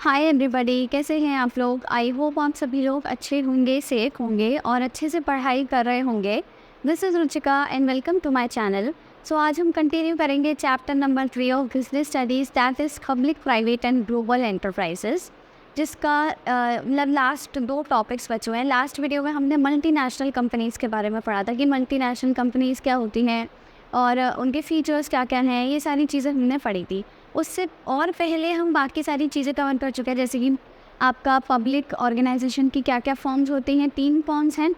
Hi everybody, कैसे हैं आप लोग। आई होप आप सभी लोग अच्छे होंगे, सेफ होंगे और अच्छे से पढ़ाई कर रहे होंगे। This is Ruchika and welcome to my channel. So आज हम कंटिन्यू करेंगे chapter number 3 of business studies, that is public private and global enterprises, जिसका मतलब लास्ट 2 टॉपिक्स बचे हुए हैं। लास्ट वीडियो में हमने मल्टीनेशनल कंपनीज़ के बारे में पढ़ा था कि मल्टीनेशनल कंपनीज़ क्या होती हैं और उनके फीचर्स क्या क्या हैं, ये सारी चीज़ें हमने पढ़ी थी। उससे और पहले हम बाकी सारी चीज़ें कवर कर चुके हैं, जैसे कि आपका पब्लिक ऑर्गेनाइजेशन की क्या क्या फॉर्म्स होती हैं। 3 फॉर्म्स हैं,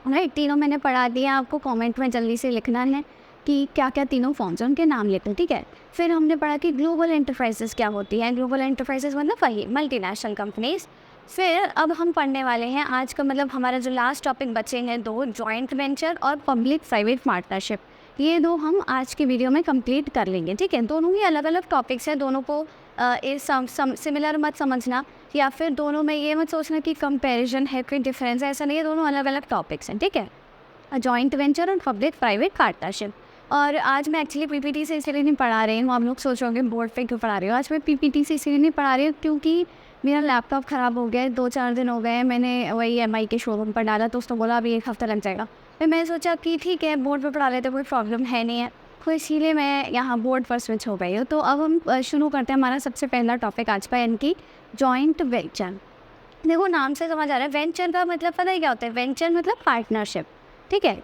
राइट। तीनों मैंने पढ़ा दिया, आपको कमेंट में जल्दी से लिखना है कि क्या क्या तीनों फॉर्म्स हैं, उनके नाम लेते हैं, ठीक है। फिर हमने पढ़ा कि ग्लोबल एंटरप्राइजेस क्या होती है। ग्लोबल एंटरप्राइजेस मतलब वही मल्टीनेशनल कंपनीज। फिर अब हम पढ़ने वाले हैं आज का मतलब हमारा जो लास्ट टॉपिक बचे हैं 2, जॉइंट वेंचर और पब्लिक प्राइवेट पार्टनरशिप। ये 2 हम आज की वीडियो में कंप्लीट कर लेंगे, ठीक है। दोनों ही अलग अलग टॉपिक्स हैं, दोनों को सिमिलर मत समझना या फिर दोनों में ये मत सोचना कि कंपैरिजन है, कोई डिफरेंस है, ऐसा नहीं है। दोनों अलग अलग टॉपिक्स हैं, ठीक है। जॉइंट वेंचर और पब्लिक प्राइवेट पार्टनरशिप। और आज मैं एक्चुअली पीपीटी से इसलिए नहीं पढ़ा रही हूँ, आप लोग सोच रहे होंगे बोर्ड पे क्यों पढ़ा रही हूँ। आज मैं पीपीटी से इसलिए नहीं पढ़ा रही हूँ क्योंकि मेरा लैपटॉप ख़राब हो गया है। 2-4 दिन हो गए हैं, मैंने वही एमआई के शोरूम पर डाला तो उसने बोला अभी 1 हफ़्ता लग जाएगा। फिर मैंने सोचा कि ठीक है बोर्ड पे पढ़ा लेते, कोई प्रॉब्लम है नहीं है, तो इसीलिए मैं यहाँ बोर्ड पर स्विच हो गई हूँ। तो अब हम शुरू करते हैं हमारा सबसे पहला टॉपिक आज का, यानी कि जॉइंट वेंचर। देखो नाम से समझ आ रहा है, वेंचर का मतलब पता है क्या होता है। वेंचर मतलब पार्टनरशिप, ठीक है।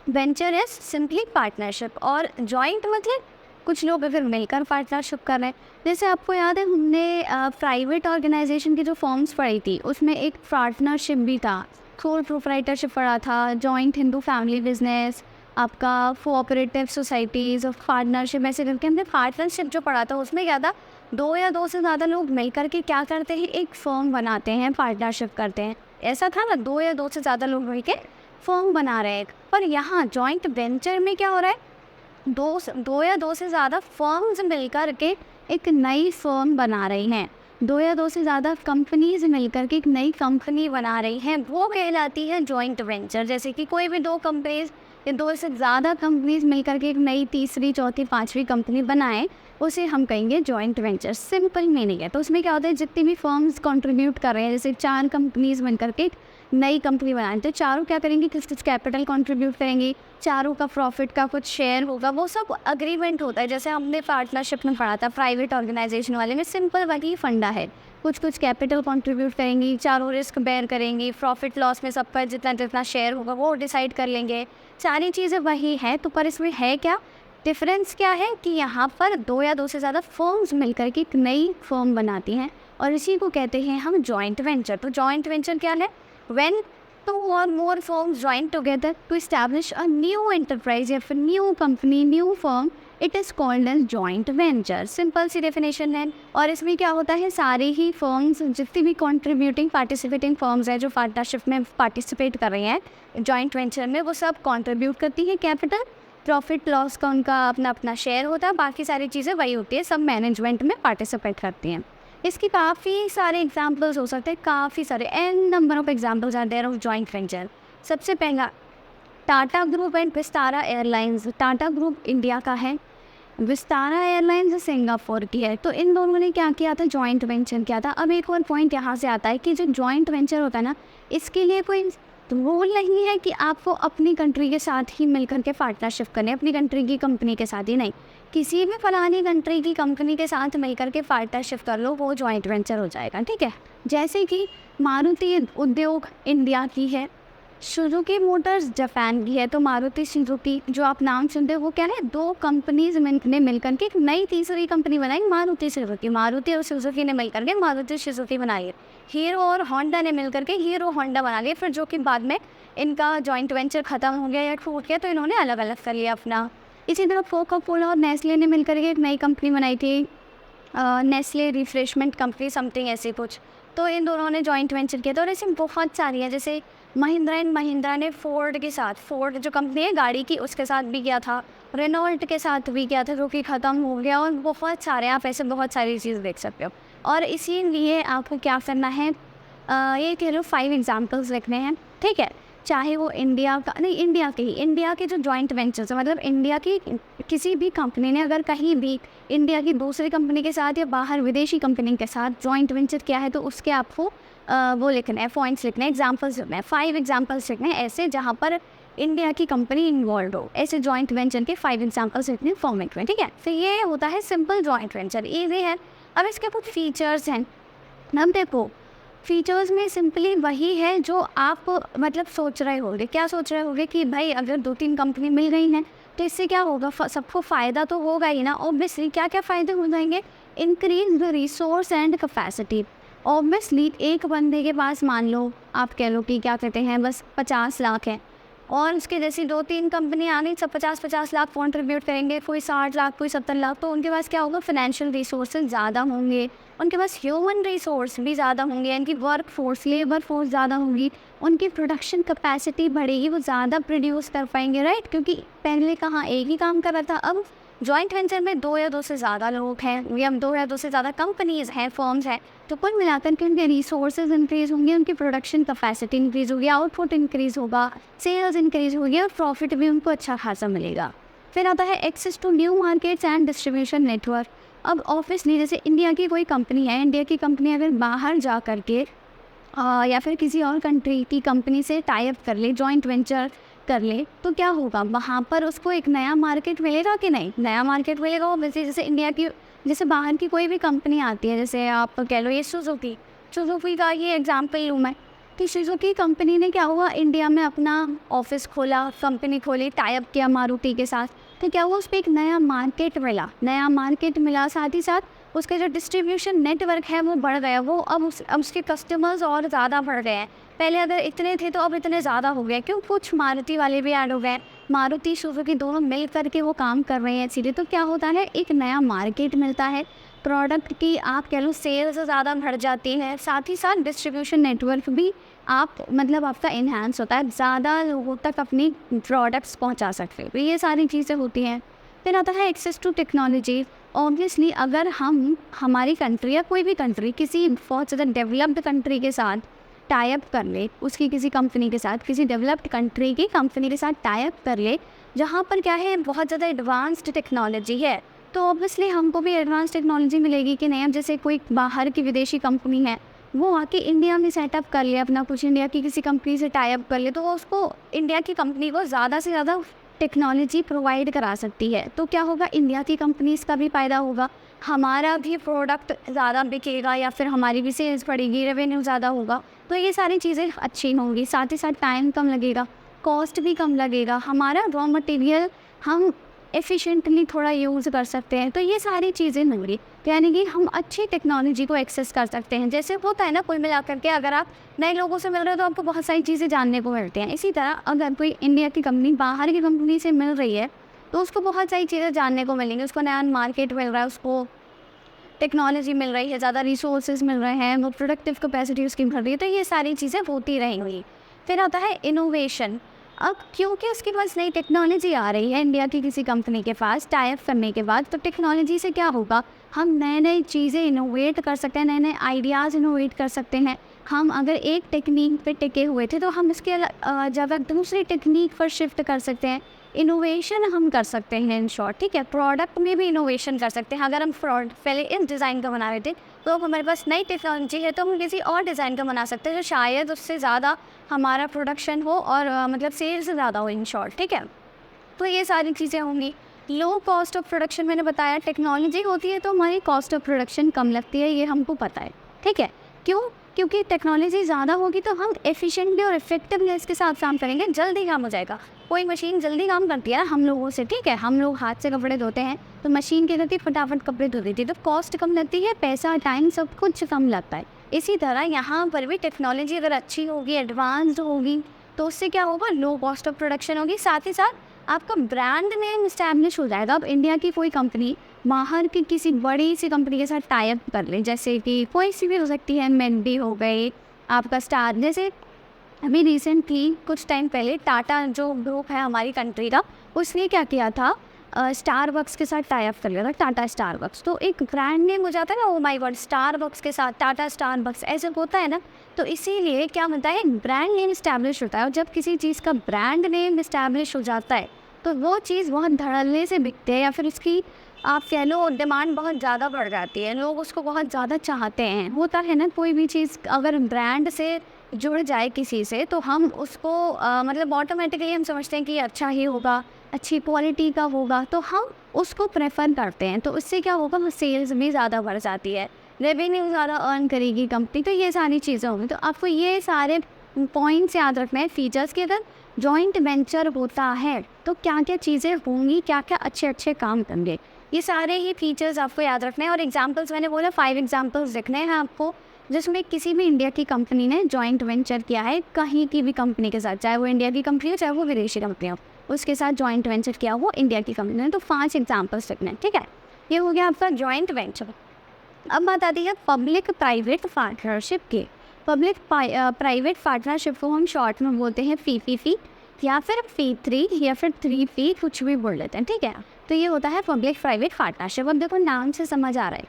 वेंचर इज सिंपली पार्टनरशिप और जॉइंट मतलब कुछ लोग फिर मिलकर पार्टनरशिप कर रहे हैं। जैसे आपको याद है हमने प्राइवेट ऑर्गेनाइजेशन की जो फॉर्म्स पढ़ी थी उसमें एक पार्टनरशिप भी था, सोल प्रोप्राइटरशिप पढ़ा था, जॉइंट हिंदू फैमिली बिजनेस, आपका कोऑपरेटिव सोसाइटीज़ ऑफ पार्टनरशिप, ऐसे करके हमने पार्टनरशिप जो पढ़ा था उसमें क्या था, 2 या 2 से ज़्यादा लोग मिलकर के क्या करते हैं, एक फर्म बनाते हैं, पार्टनरशिप करते हैं। ऐसा था ना, 2 या 2 से ज़्यादा लोग मिलकर फर्म बना रहे हैं। पर यहाँ जॉइंट वेंचर में क्या हो रहा है, 2 या 2 से ज़्यादा फर्म्स मिलकर के एक नई फर्म बना रही हैं। 2 या 2 से ज़्यादा कंपनीज मिलकर के एक नई कंपनी बना रही हैं, वो कहलाती है जॉइंट वेंचर। जैसे कि कोई भी 2 कंपनीज या 2 से ज़्यादा कंपनीज मिलकर के एक नई तीसरी, चौथी, 5वीं कंपनी बनाएं, उसे हम कहेंगे जॉइंट वेंचर। सिंपल मीनिंग है। तो उसमें क्या होता है, जितनी भी फर्म्स कंट्रीब्यूट कर रहे हैं, जैसे 4 कंपनीज मिलकर के नई कंपनी बनाएं, तो चारों क्या करेंगी, किस किस कैपिटल कंट्रीब्यूट करेंगी, चारों का प्रॉफिट का कुछ शेयर होगा, वो सब अग्रीमेंट होता है। जैसे हमने पार्टनरशिप में पढ़ा था प्राइवेट ऑर्गेनाइजेशन वाले में, सिंपल वही फंडा है। कुछ कुछ कैपिटल कंट्रीब्यूट करेंगी, चारों रिस्क बेयर करेंगी, प्रॉफिट लॉस में सबका जितना जितना शेयर होगा वो डिसाइड कर लेंगे। सारी चीज़ें वही है। तो पर इसमें है क्या डिफरेंस, क्या है कि यहाँ पर 2 या 2 से ज़्यादा फर्म्स मिलकर के एक नई फर्म बनाती हैं और इसी को कहते हैं हम जॉइंट वेंचर। तो जॉइंट वेंचर क्या है, when 2 or more firms join together to establish a new enterprise या फिर new company, new firm, it is called as joint venture। Simple सी डेफिनेशन है। और इसमें क्या होता है, सारी ही फर्म्स, जितनी भी कंट्रीब्यूटिंग पार्टिसिपेटिंग फर्म्स हैं जो पार्टनरशिप में पार्टिसिपेट कर रही हैं जॉइंट वेंचर में, वो सब कंट्रीब्यूट करती हैं कैपिटल, प्रॉफिट लॉस का उनका अपना अपना शेयर होता है, बाकी सारी चीज़ें वही होती है, सब मैनेजमेंट में पार्टिसिपेट करती हैं। इसकी काफ़ी सारे एग्जाम्पल्स हो सकते हैं, काफ़ी सारे an number of examples are there of joint venture. सबसे पहला Tata group and Vistara airlines. Tata group India का है, विस्तारा एयरलाइंस सिंगापुर की है। तो इन दोनों ने क्या किया था, जॉइंट वेंचर किया था। अब एक और पॉइंट यहाँ से आता है कि जो जॉइंट वेंचर होता है ना, इसके लिए कोई रूल नहीं है कि आपको अपनी कंट्री के साथ ही मिलकर के पार्टनरशिप करनी है, अपनी कंट्री की कंपनी के साथ ही नहीं, किसी भी फलानी कंट्री की कंपनी के साथ मिलकर के पार्टनरशिप कर लो, वो जॉइंट वेंचर हो जाएगा, ठीक है। जैसे कि मारुति उद्योग इंडिया की है, सुजुकी मोटर्स जापान की है। तो मारुति सुजुकी जो आप नाम सुनते हो वो क्या है, 2 कंपनीज ने मिलकर के एक नई तीसरी कंपनी बनाई, मारुति सुजुकी। मारुति और सुजुकी ने मिलकर के मारुति सुजुकी बनाई है। हीरो और होंडा ने मिलकर के हीरो होंडा बना लिया, फिर जो कि बाद में इनका जॉइंट वेंचर ख़त्म हो गया या टूट गया, तो इन्होंने अलग अलग कर लिया अपना। इसी तरह कोका कोला और नेस्ले ने मिलकर के एक नई कंपनी बनाई थी, नेस्ले रिफ्रेशमेंट कंपनी समथिंग ऐसे कुछ। तो इन दोनों ने जॉइंट वेंचर किया था। और ऐसे बहुत सारी हैं, जैसे महिंद्रा एंड महिंद्रा ने फोर्ड के साथ, फोर्ड जो कंपनी है गाड़ी की, उसके साथ भी किया था, रेनॉल्ट के साथ भी किया था जो कि ख़त्म हो गया। और बहुत सारे, आप ऐसे बहुत सारी चीज़ देख सकते हो। और इसीलिए आपको क्या करना है, ये कह लो 5 एग्जाम्पल्स लिखने हैं। ठीक है। चाहे वो इंडिया का नहीं, इंडिया के जो जॉइंट वेंचर्स है, मतलब इंडिया की किसी भी कंपनी ने अगर कहीं भी इंडिया की दूसरी कंपनी के साथ या बाहर विदेशी कंपनी के साथ जॉइंट वेंचर किया है, तो उसके आपको वो लिखना है, पॉइंट्स लिखने हैं, एग्जाम्पल्स लिखना है, 5 एग्जाम्पल्स लिखने हैं ऐसे जहाँ पर इंडिया की कंपनी इन्वॉल्व हो, ऐसे जॉइंट वेंचर के 5 एग्जाम्पल्स लिखने फॉर्मेट में, ठीक है। तो ये होता है सिंपल जॉइंट वेंचर, ईजी है। अब इसके कुछ फीचर्स हैं। अब देखो फीचर्स में सिंपली वही है जो आप मतलब सोच रहे होंगे। क्या सोच रहे होंगे कि भाई अगर 2-3 कंपनी मिल गई हैं तो इससे क्या होगा, सबको फ़ायदा तो होगा ही ना। ऑब्वियसली क्या क्या फ़ायदे हो जाएंगे, increase the resource and capacity. Obviously एक बंदे के पास मान लो आप कह लो कि क्या कहते हैं बस 50 लाख है, और उसके जैसी 2-3 कंपनी आ गई, सब 50-50 लाख कॉन्ट्रीब्यूट करेंगे, कोई 60 लाख कोई 70 लाख, तो उनके पास क्या होगा, फाइनेंशियल रिसोर्सेज ज़्यादा होंगे, उनके पास ह्यूमन रिसोर्स भी ज़्यादा होंगे, उनकी वर्क फोर्स लेबर फोर्स ज़्यादा होगी, उनकी प्रोडक्शन कैपेसिटी बढ़ेगी, वो ज़्यादा प्रोड्यूस कर पाएंगे, राइट। क्योंकि पहले कहाँ एक ही काम कर रहा था, अब जॉइंट वेंचर में 2 या 2 से ज़्यादा लोग हैं या 2 या 2 से ज़्यादा कंपनीज़ हैं, फर्म्स हैं, तो कुल मिलाकर के उनके रिसोर्सेज इंक्रीज़ होंगे, उनकी प्रोडक्शन कैपेसिटी इंक्रीज़ होगी, आउटपुट इंक्रीज़ होगा, सेल्स इंक्रीज़ होगी और प्रॉफिट भी उनको अच्छा खासा मिलेगा। फिर आता है access to new markets and distribution network. अब ऑब्वियसली जैसे इंडिया की कोई कंपनी है, इंडिया की कंपनी अगर बाहर जा कर के या फिर किसी और कंट्री की कंपनी से टाई अप कर ले, जॉइंट वेंचर कर ले, तो क्या होगा, वहाँ पर उसको एक नया मार्केट मिलेगा कि नहीं, नया मार्केट मिलेगा। और वैसे जैसे इंडिया की जैसे बाहर की कोई भी कंपनी आती है, जैसे आप कह लो ये सुजुकी का ये एग्जाम्पल लूँ मैं, कि सुजुकी कंपनी ने क्या हुआ, इंडिया में अपना ऑफिस खोला, कंपनी खोली, टाई अप किया मारुति के साथ, तो क्या हुआ, उस पर एक नया मार्केट मिला, साथ ही साथ उसके जो डिस्ट्रीब्यूशन नेटवर्क है वो बढ़ गया, वो अब उसके कस्टमर्स और ज़्यादा बढ़ गए हैं। पहले अगर इतने थे तो अब इतने ज़्यादा हो गए, क्यों, कुछ मारुति वाले भी ऐड हो गए, मारुति सुजुकी दोनों मिल करके वो काम कर रहे हैं इसीलिए। तो क्या होता है, एक नया मार्केट मिलता है, प्रोडक्ट की आप कह लो सेल्स ज़्यादा बढ़ जाती है, साथ ही साथ डिस्ट्रीब्यूशन नेटवर्क भी आप मतलब आपका इन्हांस होता है, ज़्यादा लोगों तक अपनी प्रोडक्ट्स पहुंचा सकते हो, तो ये सारी चीज़ें होती हैं। फिर आता है एक्सेस टू टेक्नोलॉजी। ऑब्वियसली अगर हमारी कंट्री या कोई भी कंट्री किसी बहुत ज़्यादा डेवलप्ड कंट्री के साथ टाई अप कर ले, उसकी किसी कंपनी के साथ, किसी डेवलप्ड कंट्री की कंपनी के साथ टाई अप कर ले, जहाँ पर क्या है बहुत ज़्यादा एडवांस्ड टेक्नोलॉजी है, तो ऑब्वियसली हमको भी एडवांस टेक्नोलॉजी मिलेगी कि नहीं। अब जैसे कोई बाहर की विदेशी कंपनी है, वो आके इंडिया में सेटअप कर ले अपना कुछ, इंडिया की किसी कंपनी से टाई अप कर ले, तो वो उसको इंडिया की कंपनी को ज़्यादा से ज़्यादा टेक्नोलॉजी प्रोवाइड करा सकती है। तो क्या होगा, इंडिया की कंपनीज़ का भी फ़ायदा होगा, हमारा भी प्रोडक्ट ज़्यादा बिकेगा या फिर हमारी भी सेल्स बढ़ेगी, रेवेन्यू ज़्यादा होगा, तो ये सारी चीज़ें अच्छी होंगी। साथ ही साथ टाइम कम लगेगा, कॉस्ट भी कम लगेगा, हमारा रॉ मटेरियल हम एफिशिएंटली थोड़ा यूज़ कर सकते हैं, तो ये सारी चीज़ें होंगी, यानी कि हम अच्छी टेक्नोलॉजी को एक्सेस कर सकते हैं। जैसे होता है ना, कुल मिलाकर के अगर आप नए लोगों से मिल रहे हो तो आपको बहुत सारी चीज़ें जानने को मिलती हैं, इसी तरह अगर कोई इंडिया की कंपनी बाहर की कंपनी से मिल रही है तो उसको बहुत सारी चीज़ें जानने को मिलेंगी, उसको नया मार्केट मिल रहा है, उसको टेक्नोलॉजी मिल रही है, ज़्यादा रिसोर्सेज मिल रहे हैं, वो प्रोडक्टिव कैपेसिटी उसकी बढ़ रही है, तो ये सारी चीज़ें होती रहेंगी। फिर आता है इनोवेशन। अब क्योंकि उसके पास नई टेक्नोलॉजी आ रही है इंडिया की किसी कंपनी के पास टाई अप करने के बाद, तो टेक्नोलॉजी से क्या होगा, हम नई चीज़ें इनोवेट कर सकते हैं, नए आइडियाज़ इनोवेट कर सकते हैं। हम अगर एक टेक्निक पे टिके हुए थे तो हम इसके जगह दूसरी टेक्निक पर शिफ्ट कर सकते हैं, इनोवेशन हम कर सकते हैं इन शॉर्ट, ठीक है। प्रोडक्ट में भी इनोवेशन कर सकते हैं। अगर हम पहले इस डिज़ाइन का बना रहे थे तो अब हमारे पास नई टेक्नोलॉजी है तो हम किसी और डिज़ाइन का बना सकते हैं जो शायद उससे ज़्यादा हमारा प्रोडक्शन हो और मतलब सेल्स ज़्यादा हो इन शॉर्ट, ठीक है। तो ये सारी चीज़ें होंगी। लो कॉस्ट ऑफ प्रोडक्शन, मैंने बताया टेक्नोलॉजी होती है तो हमारी कॉस्ट ऑफ प्रोडक्शन कम लगती है, ये हमको पता है, ठीक है। क्यों, क्योंकि टेक्नोलॉजी ज़्यादा होगी तो हम एफिशिएंटली और इफेक्टिवनेस के साथ काम करेंगे, जल्दी काम हो जाएगा। कोई मशीन जल्दी काम करती है ना हम लोगों से, ठीक है, हम लोग हाथ से कपड़े धोते हैं तो मशीन क्या करती है, फटाफट कपड़े धो देती है, तो कॉस्ट कम लगती है, पैसा टाइम सब कुछ कम लगता है। इसी तरह यहाँ पर भी टेक्नोलॉजी अगर अच्छी होगी, एडवांस्ड होगी, तो उससे क्या होगा, लो कॉस्ट ऑफ प्रोडक्शन होगी, साथ ही साथ आपका ब्रांड नेम इस्टेब्लिश हो जाएगा। अब इंडिया की कोई कंपनी बाहर की किसी बड़ी सी कंपनी के साथ टाई अप कर ले, जैसे कि कोई सी भी हो सकती है, मेंडी हो गई, आपका स्टार, जैसे अभी रिसेंटली कुछ टाइम पहले टाटा जो ग्रुप है हमारी कंट्री का, उसने क्या किया था, स्टारबक्स के साथ टाई अप कर लिया था, टाटा स्टारबक्स। तो एक ब्रांड नेम हो जाता है ना, ओ माय गॉड, स्टारबक्स के साथ टाटा स्टारबक्स ऐसे होता है ना। तो इसीलिए क्या होता है, ब्रांड नेम इस्टेब्लिश होता है, और जब किसी चीज़ का ब्रांड नेम इस्टेब्लिश हो जाता है तो वो चीज़ बहुत धड़ल्ले से बिकती है, या फिर उसकी आप कह लो डिमांड बहुत ज़्यादा बढ़ जाती है, लोग उसको बहुत ज़्यादा चाहते हैं। होता है ना, कोई भी चीज़ अगर ब्रांड से जुड़ जाए किसी से तो हम उसको मतलब ऑटोमेटिकली हम समझते हैं कि अच्छा ही होगा, अच्छी क्वालिटी का होगा, तो हम उसको प्रेफर करते हैं। तो उससे क्या होगा, सेल्स भी ज़्यादा बढ़ जाती है, रेवेन्यू ज़्यादा अर्न करेगी कंपनी। तो ये सारी चीज़ें होंगी। तो आपको ये सारे पॉइंट्स याद रखना है फीचर्स के। अगर जॉइंट वेंचर होता है तो क्या क्या चीज़ें होंगी, क्या क्या अच्छे अच्छे काम करेंगे, ये सारे ही फीचर्स आपको याद रखने हैं। और एग्जांपल्स मैंने बोला 5 एग्जांपल्स लिखने हैं आपको, जिसमें किसी भी इंडिया की कंपनी ने जॉइंट वेंचर किया है कहीं की भी कंपनी के साथ, चाहे वो इंडिया की कंपनी हो चाहे वो विदेशी कंपनी हो, उसके साथ जॉइंट वेंचर किया हो इंडिया की कंपनी ने। तो 5 एग्जांपल्स लिखने हैं, ठीक है। ये हो गया आपका जॉइंट वेंचर। अब बात आती है पब्लिक प्राइवेट पार्टनरशिप की। पब्लिक प्राइवेट पार्टनरशिप को हम शॉर्ट में बोलते हैं PPP, या फिर P3 या फिर 3P, कुछ भी बोल लेते हैं, ठीक है। तो ये होता है पब्लिक प्राइवेट पार्टनरशिप। अब देखो नाम से समझ आ रहा है,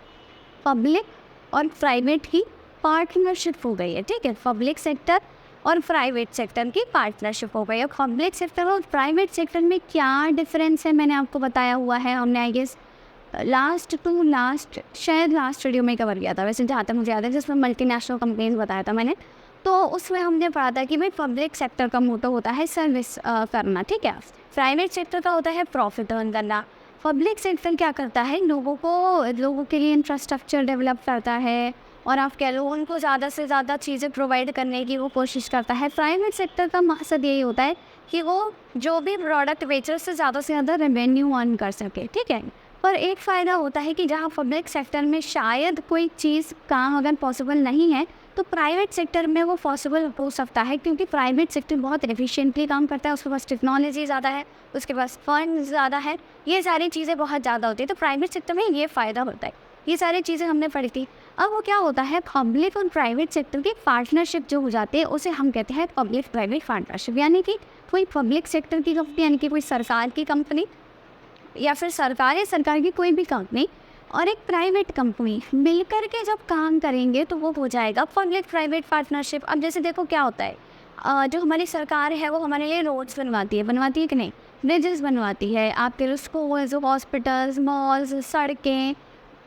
पब्लिक और प्राइवेट की पार्टनरशिप हो गई है, ठीक है। पब्लिक सेक्टर और प्राइवेट सेक्टर की पार्टनरशिप हो गई है। पब्लिक सेक्टर और प्राइवेट सेक्टर में क्या डिफरेंस है मैंने आपको बताया हुआ है, हमने आई गेस शायद लास्ट वीडियो में कवर किया था, वैसे जहाँ तक मुझे याद है, जिसमें मल्टीनेशनल कंपनीज बताया था मैंने। तो उसमें हमने पढ़ा था कि भाई पब्लिक सेक्टर का मोटो होता है सर्विस करना, ठीक है। प्राइवेट सेक्टर का होता है प्रॉफिट अर्न करना। पब्लिक सेक्टर क्या करता है, लोगों के लिए इंफ्रास्ट्रक्चर डेवलप करता है, और आप कह लो उनको ज़्यादा से ज़्यादा चीज़ें प्रोवाइड करने की वो कोशिश करता है। प्राइवेट सेक्टर का मकसद यही होता है कि वो जो भी प्रोडक्ट बेचे उससे ज़्यादा रेवेन्यू अर्न कर सके, ठीक है। पर एक फ़ायदा होता है कि जहाँ पब्लिक सेक्टर में शायद कोई चीज़ काम अगर पॉसिबल नहीं है तो प्राइवेट सेक्टर में वो पॉसिबल हो सकता है, क्योंकि प्राइवेट सेक्टर बहुत एफिशिएंटली काम करता है, उसके पास टेक्नोलॉजी ज़्यादा है, उसके पास फंड ज़्यादा है, ये सारी चीज़ें बहुत ज़्यादा होती है। तो प्राइवेट सेक्टर में ये फ़ायदा होता है। ये सारी चीज़ें हमने पढ़ी थी। अब वो क्या होता है, पब्लिक और प्राइवेट सेक्टर की पार्टनरशिप जो हो जाती है उसे हम कहते हैं पब्लिक प्राइवेट पार्टनरशिप। यानी कि कोई पब्लिक सेक्टर की कंपनी, यानी कि कोई सरकार की कंपनी या फिर सरकार की कोई भी कंपनी और एक प्राइवेट कंपनी मिलकर के जब काम करेंगे तो वो हो जाएगा पब्लिक प्राइवेट पार्टनरशिप। अब जैसे देखो क्या होता है, जो हमारी सरकार है वो हमारे लिए रोड्स बनवाती है कि नहीं, ब्रिजेस बनवाती है, आपके स्कूल्स, हॉस्पिटल्स, मॉल्स, सड़कें,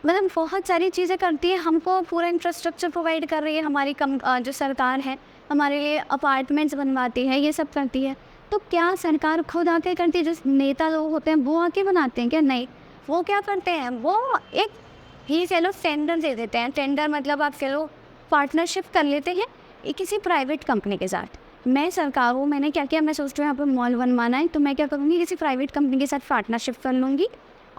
मतलब बहुत सारी चीज़ें करती है, हमको पूरा इंफ्रास्ट्रक्चर प्रोवाइड कर रही है हमारी जो सरकार है, हमारे लिए अपार्टमेंट्स बनवाती है, ये सब करती है। तो क्या सरकार खुद आके करती है, जो नेता लोग होते हैं वो आके बनाते हैं क्या? नहीं, वो क्या करते हैं, वो एक ही कह लो टेंडर दे देते हैं। टेंडर मतलब आप कह लो पार्टनरशिप कर लेते हैं किसी प्राइवेट कंपनी के साथ। मैं सरकार हूँ, मैंने क्या किया, मैं सोच रही हूँ यहाँ पर मॉल बनवाना है, तो मैं क्या करूँगी, किसी प्राइवेट कंपनी के साथ पार्टनरशिप कर लूँगी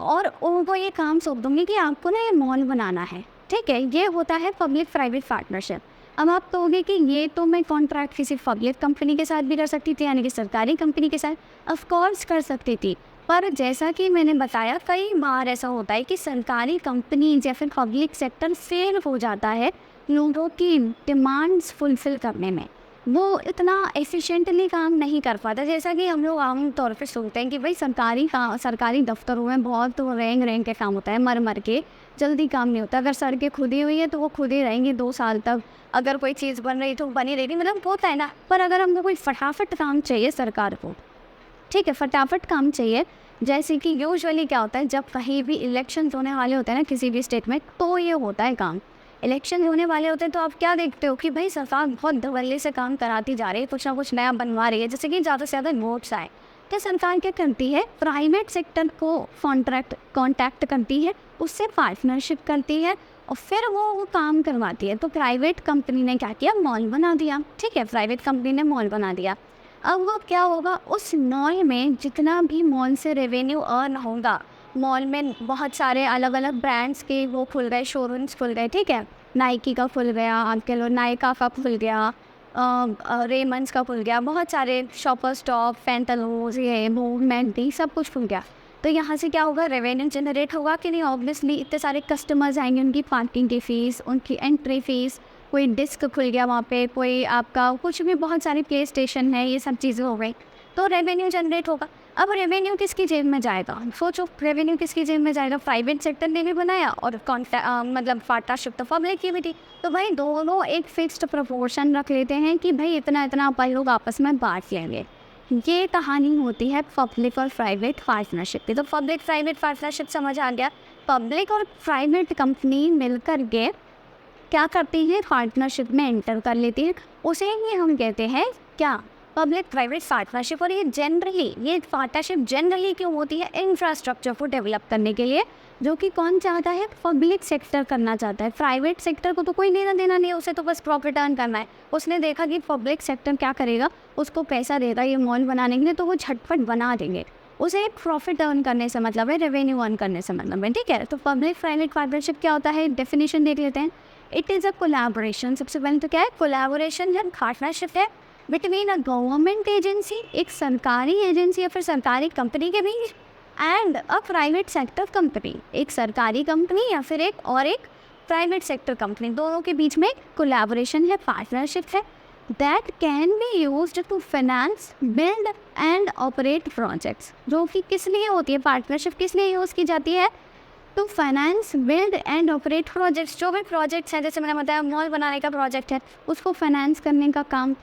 और उनको ये काम सौंप दूँगी कि आपको ना ये मॉल बनाना है, ठीक है। ये होता है पब्लिक प्राइवेट पार्टनरशिप। अब आप कहोगे कि ये तो मैं कॉन्ट्रैक्ट किसी पब्लिक कंपनी के साथ भी कर सकती थी, यानी कि सरकारी कंपनी के साथ ऑफ कोर्स कर सकती थी, पर जैसा कि मैंने बताया कई बार ऐसा होता है कि सरकारी कंपनी या फिर पब्लिक सेक्टर फेल हो जाता है लोगों की डिमांड्स फुलफ़िल करने में, वो इतना एफिशिएंटली काम नहीं कर पाता। जैसा कि हम लोग आम तौर पे सुनते हैं कि भाई सरकारी दफ्तरों में बहुत रेंग के काम होता है, मर के जल्दी काम नहीं होता। अगर सड़कें खुदी हुई है तो वो खुदी रहेंगी 2 साल तक, अगर कोई चीज़ बन रही तो बनी रहेगी, मतलब होता है ना। पर अगर हमको कोई फटाफट काम चाहिए सरकार को, ठीक है, फटाफट काम चाहिए, जैसे कि यूजुअली क्या होता है जब कहीं भी इलेक्शन होने वाले होते हैं ना किसी भी स्टेट में, तो ये होता है काम। इलेक्शन होने वाले होते हैं तो आप क्या देखते हो कि भाई सरकार बहुत धड़ल्ले से काम कराती जा रही है, कुछ ना कुछ नया बनवा रही है, जैसे कि ज़्यादा से ज़्यादा वोट्स आए। तो सरकार क्या करती है, प्राइवेट सेक्टर को कॉन्टैक्ट करती है, उससे पार्टनरशिप करती है और फिर वो काम करवाती है। तो प्राइवेट कंपनी ने क्या किया, मॉल बना दिया, ठीक है, प्राइवेट कंपनी ने मॉल बना दिया। अब वो क्या होगा, उस मॉल में जितना भी मॉल से रेवेन्यू अर्न होगा, मॉल में बहुत सारे अलग अलग ब्रांड्स के वो खुल गए, शोरूम्स खुल गए, ठीक है, नाइकी का खुल गया, आपके लो नायका का खुल गया, रेमंड्स का खुल गया, बहुत सारे शॉपर स्टॉप, पैंटालून्स, ये मूवमेंट, सब कुछ खुल गया। तो यहाँ से क्या होगा, रेवेन्यू जनरेट होगा कि नहीं, ऑब्वियसली इतने सारे कस्टमर्स आएंगे, उनकी पार्किंग की फ़ीस, उनकी एंट्री फ़ीस, कोई डिस्क खुल गया वहाँ पे, कोई आपका कुछ भी, बहुत सारी प्ले स्टेशन है, ये सब चीज़ें हो गई, तो रेवेन्यू जनरेट होगा। अब रेवेन्यू किसकी जेब में जाएगा? सोचो, रेवेन्यू किसकी जेब में जाएगा? प्राइवेट सेक्टर ने भी बनाया और मतलब पार्टनरशिप तो पब्लिक की भी थी। तो भाई दोनों एक फिक्स्ड प्रोपोर्शन रख लेते हैं कि भाई इतना इतना अपन लोग आपस में बांट लेंगे। ये कहानी होती है पब्लिक और प्राइवेट पार्टनरशिप की। तो पब्लिक प्राइवेट पार्टनरशिप समझ आ गया। पब्लिक और प्राइवेट कंपनी मिलकर के क्या करती हैं? पार्टनरशिप में एंटर कर लेती हैं। उसे ही हम कहते हैं क्या? Public private partnership. और ये पार्टनरशिप जनरली क्यों होती है? इंफ्रास्ट्रक्चर को डेवलप करने के लिए, जो कि कौन चाहता है? पब्लिक सेक्टर करना चाहता है। प्राइवेट सेक्टर को तो कोई लेना देना नहीं है, उसे तो बस प्रॉफिट अर्न करना है। उसने देखा कि पब्लिक सेक्टर क्या करेगा, उसको पैसा देगा ये मॉल बनाने के लिए, तो वो झटपट बना देंगे। उसे एक प्रॉफिट अर्न करने से मतलब है, रेवेन्यू अर्न करने से मतलब है, ठीक है। तो पब्लिक प्राइवेट पार्टनरशिप क्या होता है? डेफिनेशन देख लेते हैं। It is a collaboration. सबसे पहले तो क्या है? कोलैबोरेशन है, पार्टनरशिप है बिटवीन अ गवर्नमेंट एजेंसी, एक सरकारी एजेंसी या फिर सरकारी कंपनी के बीच, and a private sector company, एक सरकारी कंपनी या फिर एक प्राइवेट सेक्टर कंपनी, दोनों के बीच में कोलैबोरेशन है, पार्टनरशिप है। That can be used to finance, build and operate projects. जो कि किस लिए होती है पार्टनरशिप? किस लिए यूज़ की जाती है? To finance, build and operate projects. जो भी प्रोजेक्ट्स हैं, जैसे मैंने बताया मॉल बनाने का प्रोजेक्ट है, उसको फाइनेंस करने का काम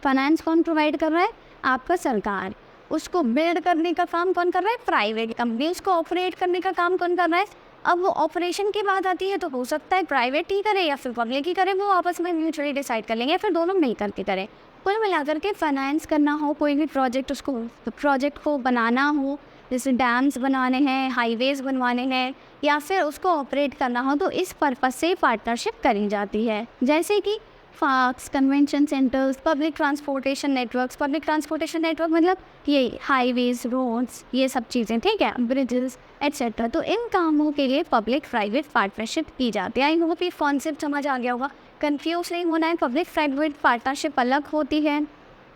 फाइनेंस कौन प्रोवाइड कर रहा है? आपका सरकार। उसको बिल्ड करने का काम कौन कर रहा है? Private company. उसको ऑपरेट करने का काम कौन कर रहा है? अब वो ऑपरेशन की बात आती है तो हो सकता है प्राइवेट ही करे या फिर पब्लिक ही करे, वो आपस में म्यूचुअली डिसाइड कर लेंगे या फिर दोनों मिल करके करें। कुल मिलाकर के फाइनेंस करना हो कोई भी प्रोजेक्ट, उसको प्रोजेक्ट को बनाना हो, जैसे डैम्स बनाने हैं, हाईवेज़ बनवाने हैं, या फिर उसको ऑपरेट करना हो, तो इस पर्पज़ से पार्टनरशिप करी जाती है। जैसे कि parks, convention centres, public transportation networks. Public transportation network मतलब ये हाईवेज, रोड्स, ये सब चीज़ें, ठीक है, ब्रिजेस एट्सेट्रा। तो इन कामों के लिए पब्लिक प्राइवेट पार्टनरशिप की जाती है। आई होप ये कॉन्सेप्ट समझ आ गया होगा, कंफ्यूज नहीं होना है। पब्लिक प्राइवेट पार्टनरशिप अलग होती है,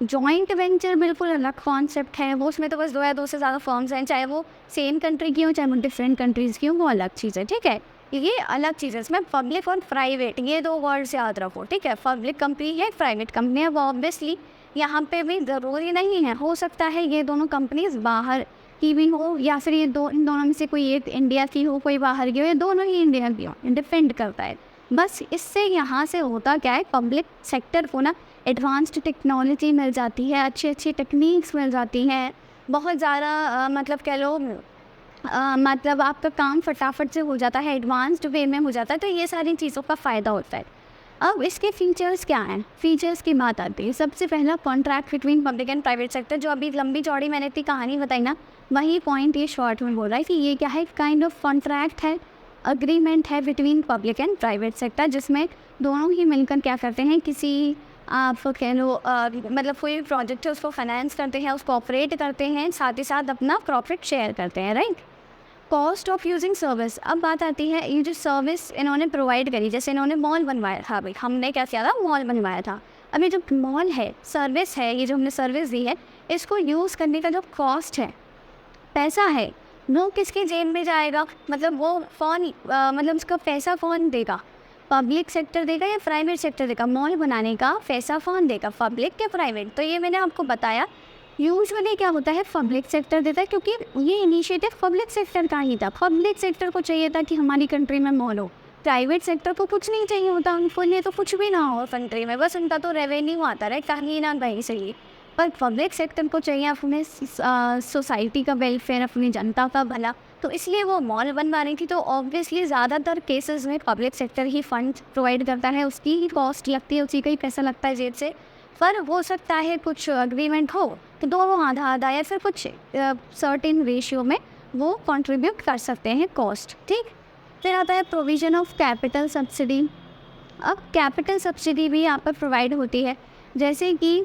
जॉइंट वेंचर बिल्कुल अलग कॉन्सेप्ट है। वो उसमें तो बस दो या दो से ज़्यादा फर्म्स हैं, चाहे वो सेम कंट्री की हो चाहे वो डिफरेंट कंट्रीज़ की हो, वो अलग चीज़ है, ठीक है। ये अलग चीज़ है। इसमें पब्लिक और प्राइवेट ये दो वर्ड्स याद रखो, ठीक है। पब्लिक कंपनी है, प्राइवेट कंपनी है। वो ऑब्वियसली यहाँ पे भी ज़रूरी नहीं है, हो सकता है ये दोनों कंपनीज बाहर की भी हो, या फिर इन दोनों में से कोई एक इंडिया की हो, कोई बाहर की हो, या दोनों ही इंडिया की हो, डिपेंड करता है। बस इससे यहाँ से होता क्या है, पब्लिक सेक्टर को ना एडवांस्ड टेक्नोलॉजी मिल जाती है, अच्छी अच्छी टेक्निक्स मिल जाती हैं, बहुत ज़्यादा मतलब कह लो मतलब आपका काम फटाफट से हो जाता है, एडवांस्ड वे में हो जाता है। तो ये सारी चीज़ों का फ़ायदा होता है। अब इसके फीचर्स क्या हैं? फीचर्स की बात आती है। सबसे पहला contract between public and private sector. जो अभी लंबी चौड़ी मैंने इतनी कहानी बताई ना, वही पॉइंट ये शॉर्ट में बोल रहा है कि ये क्या है, काइंड ऑफ कॉन्ट्रैक्ट है, अग्रीमेंट है between public and private sector, जिसमें दोनों ही मिलकर क्या करते हैं, किसी आप कह लो मतलब कोई भी प्रोजेक्ट है उसको फाइनेंस करते हैं, उसको ऑपरेट करते हैं, साथ ही साथ अपना प्रॉफिट शेयर करते हैं, right. Cost of using service. अब बात आती है, ये जो सर्विस इन्होंने प्रोवाइड करी, जैसे इन्होंने मॉल बनवाया था, भाई हमने क्या किया था, मॉल बनवाया था। अब ये जो मॉल है, सर्विस है, ये जो हमने सर्विस दी है, इसको यूज़ करने का जो कॉस्ट है, पैसा है, वो किसकी जेब में जाएगा? मतलब वो कौन मतलब उसका पैसा कौन देगा? पब्लिक सेक्टर देगा या प्राइवेट सेक्टर देगा? मॉल बनाने का पैसा कौन देगा, पब्लिक या प्राइवेट? तो ये मैंने आपको बताया, यूजुअली क्या होता है, पब्लिक सेक्टर देता है, क्योंकि ये इनिशिएटिव पब्लिक सेक्टर का ही था। पब्लिक सेक्टर को चाहिए था कि हमारी कंट्री में मॉल हो, प्राइवेट सेक्टर को कुछ नहीं चाहिए होता, उनको लिए तो कुछ भी ना हो कंट्री में, बस उनका तो रेवेन्यू आता रहे कहीं ना कहीं से ही। पर पब्लिक सेक्टर को चाहिए अपने सोसाइटी का वेलफेयर, अपनी जनता का भला, तो इसलिए वो मॉल बनवा रही थी। तो ऑब्वियसली ज़्यादातर केसेस में पब्लिक सेक्टर ही फंड प्रोवाइड करता है, उसकी ही कॉस्ट लगती है, उसी का ही पैसा लगता है जेब से। पर हो सकता है कुछ अग्रीमेंट हो कि दोनों आधा आधा या फिर कुछ सर्टेन रेशियो में वो कंट्रीब्यूट कर सकते हैं कॉस्ट, ठीक। फिर आता है प्रोविज़न ऑफ कैपिटल सब्सिडी। अब कैपिटल सब्सिडी भी यहाँ पर प्रोवाइड होती है, जैसे कि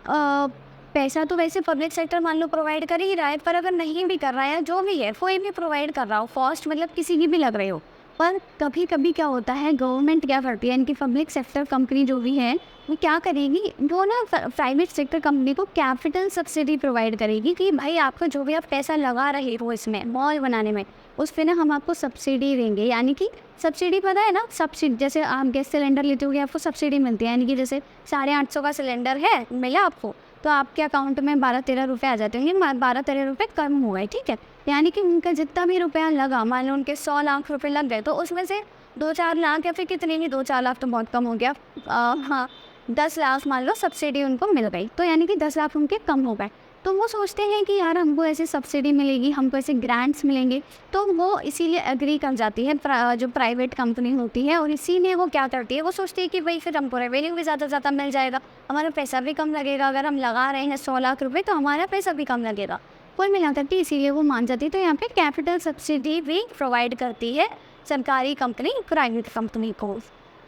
पैसा तो वैसे पब्लिक सेक्टर मान लो प्रोवाइड कर ही रहा है, पर अगर नहीं भी कर रहा है, जो भी है कोई भी प्रोवाइड कर रहा हो, कॉस्ट मतलब किसी की भी लग रही हो, पर कभी कभी क्या होता है, गवर्नमेंट क्या करती है, इनकी पब्लिक सेक्टर कंपनी जो भी है वो क्या करेगी, वो ना प्राइवेट सेक्टर कंपनी को कैपिटल सब्सिडी प्रोवाइड करेगी कि भाई आपका जो भी आप पैसा लगा रहे हो इसमें मॉल बनाने में, उस पर ना हम आपको सब्सिडी देंगे। यानी कि सब्सिडी पता है ना, सब्सिडी जैसे आप गैस सिलेंडर लेते हो आपको सब्सिडी मिलती है, यानी कि जैसे 850 का सिलेंडर है मिला आपको, तो आपके अकाउंट में 12-13 रुपये आ जाते होंगे, 12-13 रुपये कम हो गए, ठीक है। यानी कि उनका जितना भी रुपया लगा, मान लो उनके 100 लाख रुपए लग गए, तो उसमें से 2-4 लाख या फिर कितने भी, 2-4 लाख तो बहुत कम हो गया, हाँ 10 लाख मान लो सब्सिडी उनको मिल गई, तो यानी कि 10 लाख उनके कम हो गए। तो वो सोचते हैं कि यार हमको ऐसे सब्सिडी मिलेगी, हमको ऐसे ग्रांट्स मिलेंगे, तो वो इसीलिए एग्री कर जाती है जो प्राइवेट कंपनी होती है, और इसीलिए वो क्या करती है, वो सोचती है कि भाई फिर हमको रेवेन्यू भी ज़्यादा से ज़्यादा मिल जाएगा, हमारा पैसा भी कम लगेगा, अगर हम लगा रहे हैं 100 लाख रुपये तो हमारा पैसा भी कम लगेगा, कुल मिलाकर के इसीलिए वो मान जाती है। तो यहाँ पे कैपिटल सब्सिडी भी प्रोवाइड करती है सरकारी कंपनी प्राइवेट कंपनी को।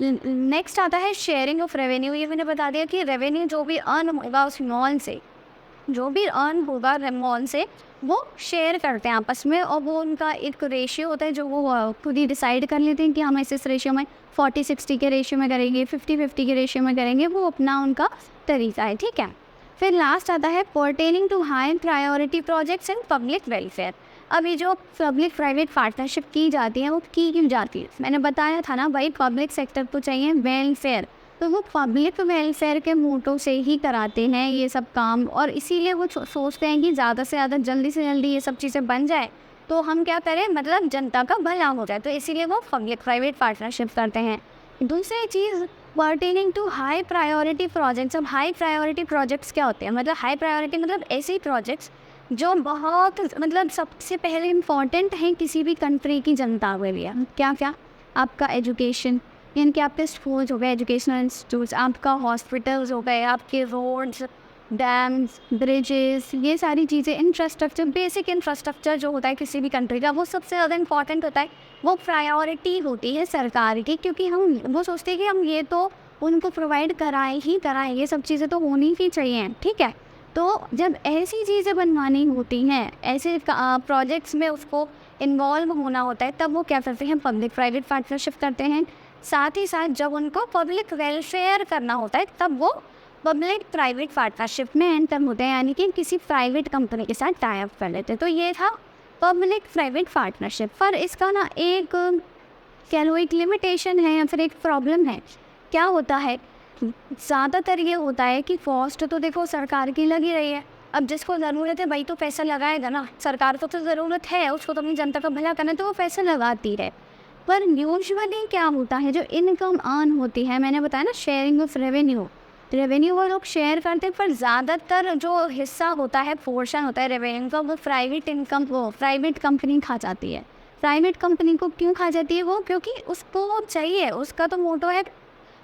नेक्स्ट आता है शेयरिंग ऑफ रेवेन्यू। ये मैंने बता दिया कि रेवेन्यू जो भी अर्न होगा उस मॉल से, जो भी अर्न होगा मॉल से, वो शेयर करते हैं आपस में, और वो उनका एक रेशियो होता है जो वो खुद ही डिसाइड कर लेते हैं कि हम इस रेशियो में 40-60 के रेशियो में करेंगे, 50-50 के रेशियो में करेंगे, वो अपना उनका तरीका है, ठीक है। फिर लास्ट आता है pertaining to high priority projects and public welfare. अब ये जो पब्लिक प्राइवेट पार्टनरशिप की जाती है वो की क्यों जाती है, मैंने बताया था ना भाई, पब्लिक सेक्टर को चाहिए वेलफेयर, तो वो पब्लिक वेलफेयर के मोटो से ही कराते हैं ये सब काम, और इसीलिए वो सोचते हैं कि ज़्यादा से ज़्यादा जल्दी से जल्दी ये सब चीज़ें बन जाए, तो हम क्या करें, मतलब जनता का भला हो जाए, तो इसीलिए वो पब्लिक प्राइवेट पार्टनरशिप करते हैं। दूसरी चीज़ pertaining to high priority projects. अब हाई प्रायोरिटी प्रोजेक्ट्स क्या होते हैं, मतलब हाई प्रायोरिटी मतलब ऐसे प्रोजेक्ट्स जो बहुत मतलब सबसे पहले इम्पॉर्टेंट हैं किसी भी कंट्री की जनता के लिए। क्या क्या, आपका एजुकेशन, यानी कि आपके स्कूल्स हो गए, एजुकेशनल इंस्टीट्यूट्स, आपका हॉस्पिटल्स हो गए, आपके रोड्स, डैम्स, ब्रिजेस, ये सारी चीज़ें, इंफ्रास्ट्रक्चर, बेसिक इंफ्रास्ट्रक्चर जो होता है किसी भी कंट्री का, वो सबसे ज़्यादा इंपॉर्टेंट होता है, वो प्रायोरिटी होती है सरकार की, क्योंकि हम वो सोचते हैं कि हम ये तो उनको प्रोवाइड कराएं ही कराएं, ये सब चीज़ें तो होनी ही चाहिए, ठीक है। तो जब ऐसी चीज़ें बनवानी होती हैं, ऐसे प्रोजेक्ट्स में उसको इन्वॉल्व होना होता है, तब वो क्या करते हैं, पब्लिक प्राइवेट पार्टनरशिप करते हैं। साथ ही साथ जब उनको पब्लिक वेलफेयर करना होता है तब वो पब्लिक प्राइवेट पार्टनरशिप में एंटर होते हैं, यानी कि किसी प्राइवेट कंपनी के साथ टाई अप कर लेते हैं। तो ये था पब्लिक प्राइवेट पार्टनरशिप। पर इसका ना एक कह लो एक लिमिटेशन है या फिर एक प्रॉब्लम है। क्या होता है, ज़्यादातर ये होता है कि कॉस्ट तो देखो सरकार की लगी रही है, अब जिसको ज़रूरत है भाई तो पैसा लगाएगा ना, सरकार को तो ज़रूरत है, उसको तो अपनी जनता का भला करना है, तो वो पैसा लगाती है। पर यूजुअली क्या होता है, जो इनकम अर्न होती है, मैंने बताया ना शेयरिंग ऑफ रेवेन्यू, रेवेन्यू वो लोग शेयर करते हैं, पर ज़्यादातर जो हिस्सा होता है, पोर्शन होता है रेवेन्यू का, वो प्राइवेट कंपनी खा जाती है। प्राइवेट कंपनी को क्यों खा जाती है वो, क्योंकि उसको चाहिए, उसका तो मोटो है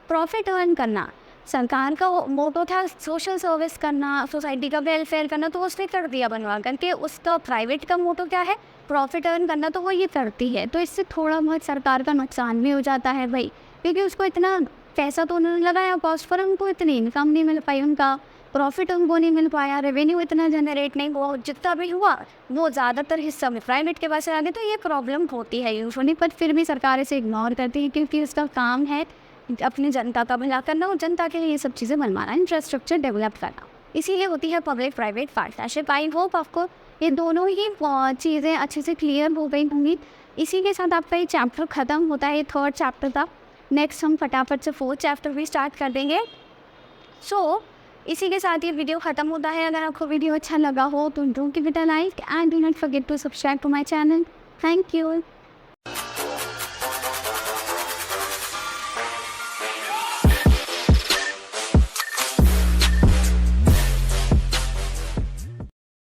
प्रॉफिट अर्न करना। सरकार का मोटो था सोशल सर्विस करना, सोसाइटी का वेलफेयर करना, तो उसने कर दिया बनवा करके। उसका प्राइवेट का मोटो क्या है, प्रॉफिट अर्न करना, तो वो ये करती है। तो इससे थोड़ा बहुत सरकार का नुकसान भी हो जाता है भाई, क्योंकि उसको इतना पैसा तो उन्होंने लगाया कॉस्ट पर, उनको इतनी इनकम नहीं मिल पाई, उनका प्रॉफिट उनको नहीं मिल पाया, रेवेन्यू इतना जनरेट नहीं हुआ, जितना भी हुआ वो ज़्यादातर हिस्सा में प्राइवेट के पास आ गए। तो ये प्रॉब्लम होती है यूजुअली, पर फिर भी सरकार इसे इग्नोर करती है, क्योंकि उसका काम है अपनी जनता का भला करना और जनता के लिए ये सब चीज़ें बनवाना, इंफ्रास्ट्रक्चर डेवलप करना। इसीलिए होती है public private partnership. I hope आपको ये दोनों ही चीज़ें अच्छे से क्लियर हो गई होंगी। इसी के साथ आपका ये चैप्टर ख़त्म होता है, ये 3rd चैप्टर था। नेक्स्ट हम फटाफट से 4th चैप्टर भी स्टार्ट कर देंगे। इसी के साथ ये वीडियो ख़त्म होता है। अगर आपको वीडियो अच्छा लगा हो तो don't give it a like and do not forget to subscribe to my channel. Thank you.